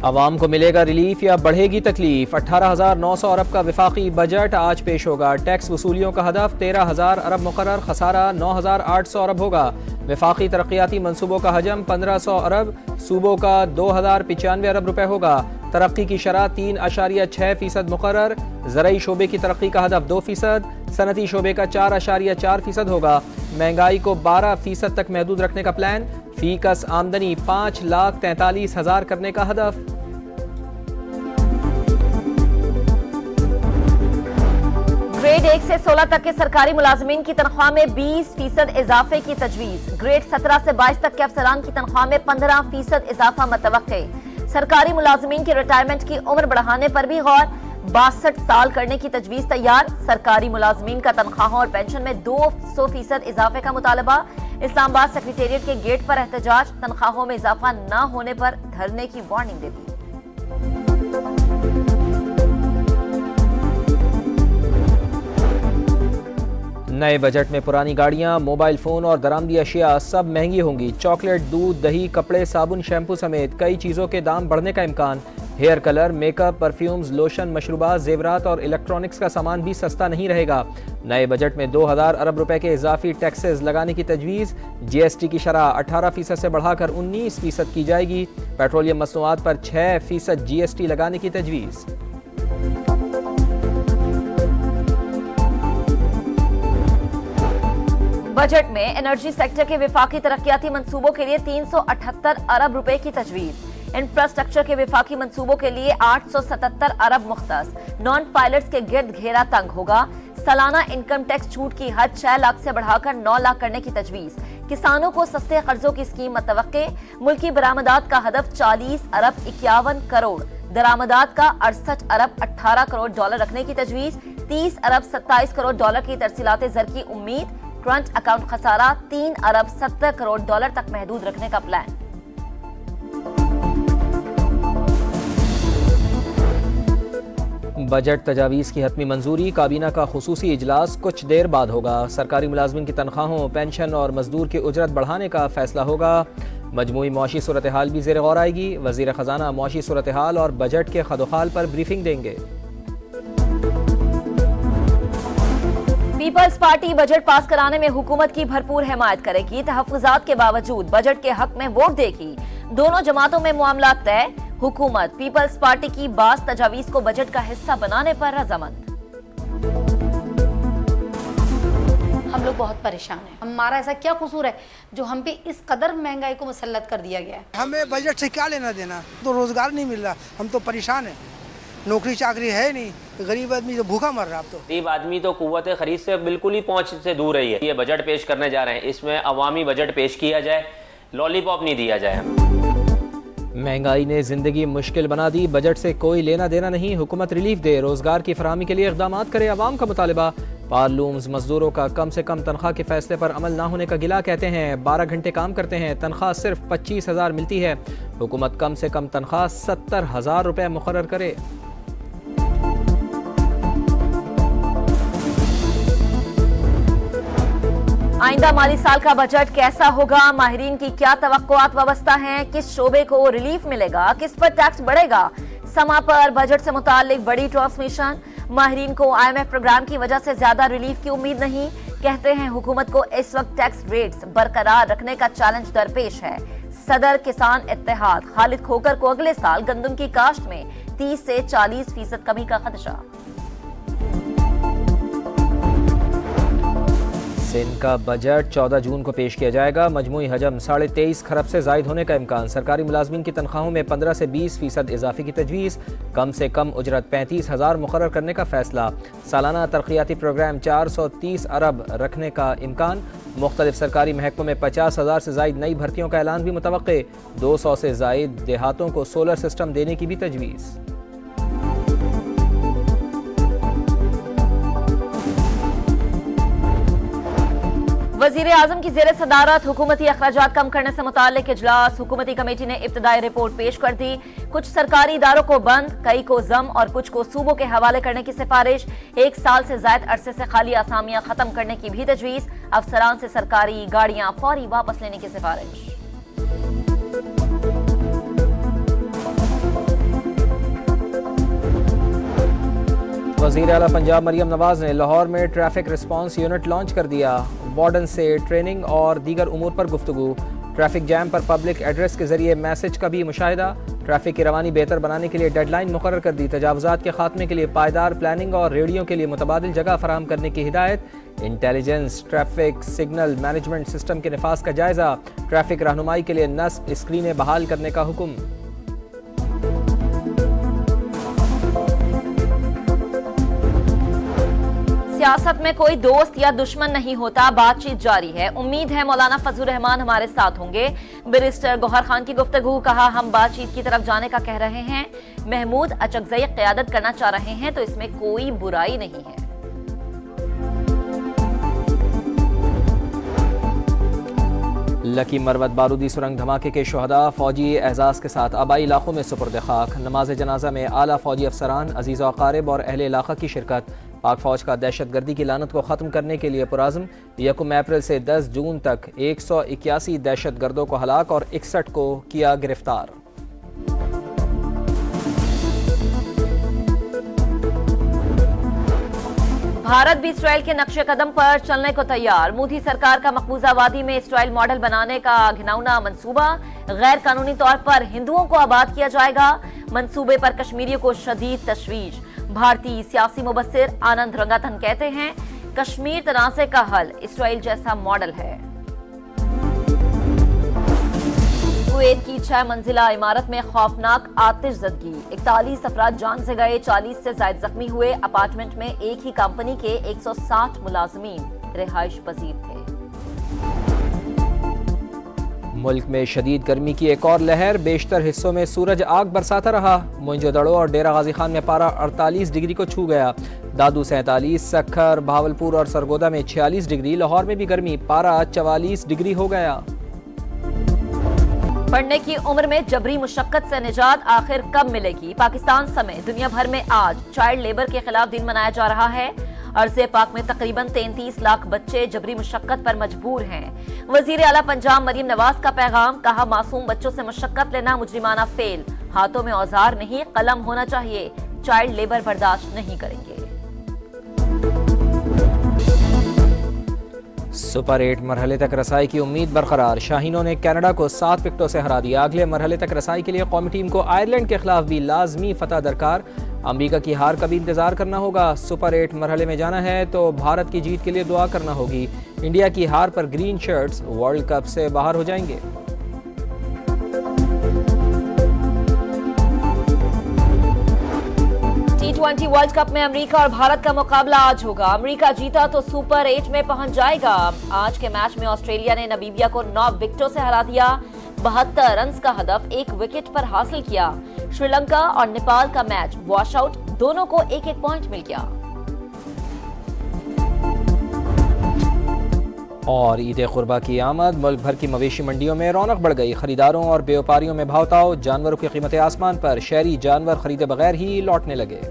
अवाम को मिलेगा रिलीफ या बढ़ेगी तकलीफ। 18,900 अरब का विफाकी बजट आज पेश होगा। टैक्स वसूलियों का हदफ 13,000 अरब मुकर्रर, खसारा 9,800 अरब होगा। विफाकी तरक्याती मनसूबों का हजम 1,500 अरब, सूबों का 2,095 अरब रुपए होगा। तरक्की की शरह 3.6% मुकर्रर। ज़रई शोबे की तरक्की का हदफ 2%, सनती शोबे का 4.4% होगा। महंगाई को 12% तक महदूद रखने का प्लान। फीकस आमदनी 5,43,000 करने का हदफ। ग्रेड 1 से 16 तक के सरकारी मुलाजमीन की तनख्वाह में 20% इजाफे की तजवीज। ग्रेड 17 से 22 तक के अफसरान की तनख्वाह में 15% इजाफा मुतवक्के। सरकारी मुलाजमीन की रिटायरमेंट की उम्र बढ़ाने पर भी गौर। 62 साल करने की तजवीज तैयार। सरकारी मुलाजमीन का तनख्वाहों और पेंशन में 200% इजाफे का मुतालबा। इस्लामाबाद सेक्रेटेरिएट के गेट पर एहतजाज। तनख्वाहों में इजाफा न होने पर धरने की वार्निंग दे दी। नए बजट में पुरानी गाड़ियां, मोबाइल फोन और दरामदी अशिया सब महंगी होंगी। चॉकलेट, दूध, दही, कपड़े, साबुन, शैम्पू समेत कई चीजों के दाम बढ़ने का इम्कान। Hair colour, makeup, perfumes, lotion, मशरूबात, जेवरात और इलेक्ट्रॉनिक्स का सामान भी सस्ता नहीं रहेगा। नए बजट में 2,000 अरब रुपए के इजाफी टैक्सेस लगाने की तजवीज़। GST की शरह 18% से बढ़ाकर 19% की जाएगी। पेट्रोलियम मसनूआत पर 6% GST लगाने की तजवीज़। बजट में एनर्जी सेक्टर के विफाकी तरक्याती मंसूबों के लिए 378 अरब रुपए की तजवीज़। इंफ्रास्ट्रक्चर के विफाकी मंसूबों के लिए 877 अरब मुख्तस। नॉन पायलट्स के गिर्द घेरा तंग होगा। सालाना इनकम टैक्स छूट की हद 6 लाख से बढ़ाकर 9 लाख करने की तजवीज। किसानों को सस्ते कर्जों की स्कीम मतवक्के। मुल्की बरामदात का हदफ 40 अरब 51 करोड़। दरामदात का 68 अरब 18 करोड़ डॉलर रखने की तजवीज। 30 अरब 27 करोड़ डॉलर की तरसीलात जर की उम्मीद। करंट अकाउंट खसारा 3 अरब 70 करोड़ डॉलर तक महदूद रखने का प्लान। बजट तजावीज़ की हतमी मंजूरी। काबीना का खुसूसी इजलास कुछ देर बाद होगा। सरकारी मुलाजमिन की तनख्वाहों, पेंशन और मजदूर की उजरत बढ़ाने का फैसला होगा। मजमूई मौशी सूरत हाल भी ज़ेर गौर आएगी। वज़ीर ख़जाना मौशी सूरत हाल और बजट के खदोखाल पर ब्रीफिंग देंगे। पीपल्स पार्टी बजट पास कराने में हुकूमत की भरपूर हिमायत करेगी। तहफ़्फ़ुज़ात के बावजूद बजट के हक में वोट देगी। दोनों जमातों में मामला तय। हुकूमत पीपल्स पार्टी की बास तजावीज को बजट का हिस्सा बनाने पर रजामंद। हम लोग बहुत परेशान हैं। हमारा ऐसा क्या कसूर है जो हम पे इस कदर महंगाई को मुसल्लत कर दिया गया है। हमें बजट से क्या लेना देना, तो रोजगार नहीं मिल रहा, हम तो परेशान हैं। नौकरी चाकरी है नहीं, गरीब आदमी तो भूखा मर रहा। अब तो गरीब आदमी तो कुव्वत खरीद से बिल्कुल ही पहुंच से दूर रही है। ये बजट पेश करने जा रहे हैं, इसमें अवामी बजट पेश किया जाए, लॉलीपॉप नहीं दिया जाए। महंगाई ने जिंदगी मुश्किल बना दी। बजट से कोई लेना देना नहीं। हुकूमत रिलीफ दे, रोजगार की फराहमी के लिए इक़दाम करे। अवाम का मुतालबा। पार्लूम्स मजदूरों का कम से कम तनख्वाह के फैसले पर अमल ना होने का गिला कहते हैं। 12 घंटे काम करते हैं, तनख्वाह सिर्फ 25,000 मिलती है। हुकूमत कम से कम तनख्वाह 70,000 रुपए मुकर्रर करे। आइंदा माली साल का बजट कैसा होगा? माहिरीन की क्या तवक्कुआत वाबस्ता हैं? किस शोबे को रिलीफ मिलेगा, किस पर टैक्स बढ़ेगा? समा पर बजट से मुताल्लिक बड़ी ट्रांसमिशन। माहिरीन को IMF प्रोग्राम की वजह से ज्यादा रिलीफ की उम्मीद नहीं। कहते हैं हुकूमत को इस वक्त टैक्स रेट्स बरकरार रखने का चैलेंज दरपेश है। सदर किसान इत्तेहाद खालिद खोकर को अगले साल गंदम की काश्त में 30 से 40% कमी का खदशा। सिंध का बजट 14 जून को पेश किया जाएगा। मजमूई हजम 23.5 खरब से जायद होने का इम्कान। सरकारी मुलाजमीन की तनख्वाहों में 15 से 20% इजाफे की तजवीज़। कम से कम उजरत 35,000 मुकर्रर करने का फैसला। सालाना तरक्याती प्रोग्राम 430 अरब रखने का इम्कान। मुख्तलिफ सरकारी महकमों में 50,000 से जायद नई भर्तियों का ऐलान भी मुतवक्के। 200 से जायद देहातों को सोलर सिस्टम देने की भी तजवीज़। वजीर आजम की जेर सदारत हुकूमती अखराजात कम करने से मुताल्लिक इजलास। हुकूमती कमेटी ने इब्तदाई रिपोर्ट पेश कर दी। कुछ सरकारी इदारों को बंद, कई को जम और कुछ को सूबों के हवाले करने की सिफारिश। 1 साल से जायद अरसे से खाली आसामियां खत्म करने की भी तजवीज। अफसरान से सरकारी गाड़ियां फौरी वापस लेने की सिफारिश। वज़ीर आला पंजाब मरियम नवाज ने लाहौर में ट्रैफिक रिस्पांस यूनिट लॉन्च कर दिया। वार्डन से ट्रेनिंग और दीगर उमूर पर गुफ्तगू। ट्रैफिक जैम पर पब्लिक एड्रेस के जरिए मैसेज का भी मुशाहिदा। ट्रैफिक की रवानी बेहतर बनाने के लिए डेडलाइन मुकर्रर कर दी। तजावुज़ात के खात्मे के लिए पायदार प्लानिंग और रेडियो के लिए मुतबादिल जगह फराहम करने की हिदायत। Intelligence traffic signal management system के निफाज का जायजा। ट्रैफिक रहनुमाई के लिए नस्ब स्क्रीनें बहाल करने का हुक्म। सियासत में कोई दोस्त या दुश्मन नहीं होता, बातचीत जारी है। उम्मीद है मौलाना फजलुर रहमान हमारे साथ होंगे। बैरिस्टर गौहर खान की गुफ्तगू, कहा हम बातचीत की तरफ जाने का कह रहे हैं। महमूद अचकजई क़यादत करना चाह रहे हैं तो इसमें कोई बुराई नहीं है। लकी मरवत बारूदी सुरंग धमाके के शुहदा फौजी एजाज के साथ आबाई इलाकों में सुपुर्द खाक। नमाज जनाजा में आला फौजी अफसरान, अजीज़ व अकारिब और अहले इलाका की शिरकत। पाक फौज का दहशतगर्दी की लानत को ख़त्म करने के लिए पुराज़्म। 1 अप्रैल से 10 जून तक 181 दहशतगर्दों को हलाक और 61 को किया गिरफ्तार। भारत भी इसराइल के नक्शे कदम पर चलने को तैयार। मोदी सरकार का मकबूजा वादी में इसराइल मॉडल बनाने का घिनौना मंसूबा। गैर कानूनी तौर पर हिंदुओं को आबाद किया जाएगा। मंसूबे पर कश्मीरियों को शदीद तशवीश। भारतीय सियासी मुबस्सिर आनंद रंगाथन कहते हैं कश्मीर तनाज़े का हल इसराइल जैसा मॉडल है। कुवैत की 6 मंजिला इमारत में खौफनाक आतिशज़दगी। 41 अफराद जान से गए, 40 से ज्यादा जख्मी हुए। अपार्टमेंट में एक ही कंपनी के 160 मुलाजमीन रिहाइश पजीर थे। मुल्क में शदीद गर्मी की एक और लहर। बेशतर हिस्सों में सूरज आग बरसाता रहा। मोइंजोदड़ो और डेरा गाजी खान में पारा 48 डिग्री को छू गया। दादू 47, सक्खर, भावलपुर और सरगोदा में 46 डिग्री। लाहौर में भी गर्मी, पारा 44 डिग्री हो गया। पढ़ने की उम्र में जबरी मुशक्कत से निजात आखिर कब मिलेगी? पाकिस्तान समेत दुनिया भर में आज चाइल्ड लेबर के खिलाफ दिन मनाया जा रहा है। अर्ज़े पाक में तकरीबन 33 लाख बच्चे जबरी मुशक्कत पर मजबूर हैं। वज़ीर आला पंजाब मरियम नवाज का पैगाम, कहा मासूम बच्चों से मुशक्कत लेना मुजरिमाना फेल। हाथों में औजार नहीं कलम होना चाहिए। चाइल्ड लेबर बर्दाश्त नहीं करेंगे। सुपर 8 मरहले तक रसाई की उम्मीद बरकरार। शाहीनों ने कनाडा को 7 विकेटों से हरा दिया। अगले मरहले तक रसाई के लिए कौमी टीम को आयरलैंड के खिलाफ भी लाजमी फतह दरकार। अमेरिका की हार का भी इंतजार करना होगा। सुपर 8 मरहले में जाना है तो भारत की जीत के लिए दुआ करना होगी। इंडिया की हार पर ग्रीन शर्ट्स वर्ल्ड कप से बाहर हो जाएंगे। T20 वर्ल्ड कप में अमेरिका और भारत का मुकाबला आज होगा। अमेरिका जीता तो सुपर 8 में पहुंच जाएगा। आज के मैच में ऑस्ट्रेलिया ने नामीबिया को 9 विकेटों से हरा दिया। 72 रन का हदफ 1 विकेट पर हासिल किया। श्रीलंका और नेपाल का मैच वॉश आउट, दोनों को 1-1 पॉइंट मिल गया। और ईद कुर्बा की आमद। मुल्क भर की मवेशी मंडियों में रौनक बढ़ गई। खरीदारों और व्यापारियों में भावताव। जानवरों की कीमतें आसमान पर। शहरी जानवर खरीदे बगैर ही लौटने लगे।